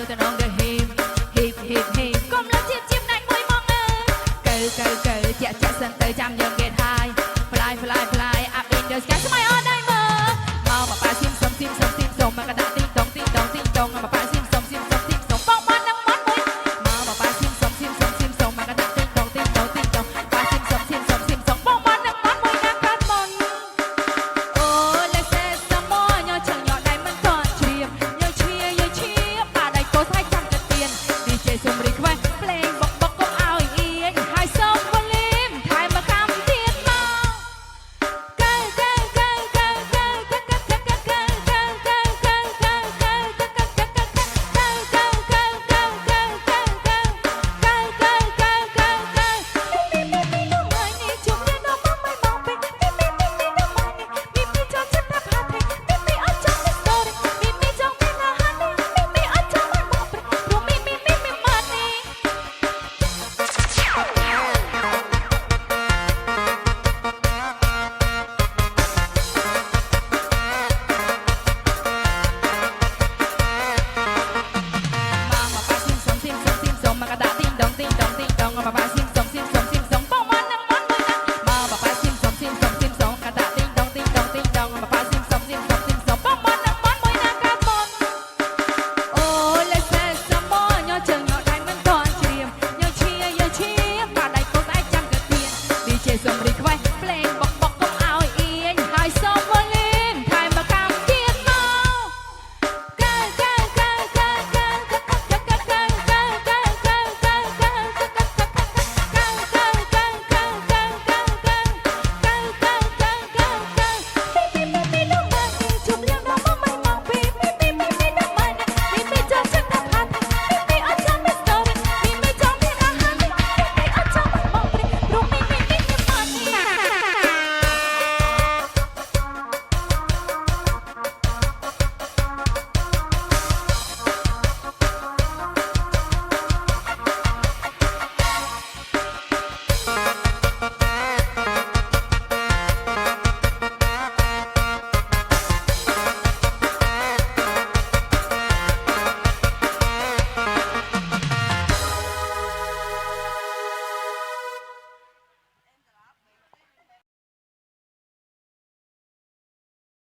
ទៅនងទៅហ៊ីបហ៊ីបហ៊ីបហ៊ីបកុំលត់ជីបណាច់មួយមកអើកើជាក់សិនទៅចាំយើងគេហើយ fly up in the sky ស្មៃអត់ដែរមើលមកប៉ាស៊ីមសុំមកកដាទីងតងមកប៉ាស៊ីមសុំបងមកនឹងមកមួយមកប៉ាស៊ីមសុំមកកដាទីងតងប៉ាស៊ីមសុំបងមកនឹងមកមួយណាកាត់មុនអូ let's say some more ញ៉ាឆឹងញ៉ាដៃមិនតន់ជ្រាបញ៉ាឈៀបាដៃកោស្អែកចាំទៅទៀន DJ សុំរីខ្វេះភ្លេងបុកកុំឲ្យអៀងហើយសុំវ៉ូលីមថែមមកកម្មទៀតមក DJ សុំរីខ្វេះភ្លេង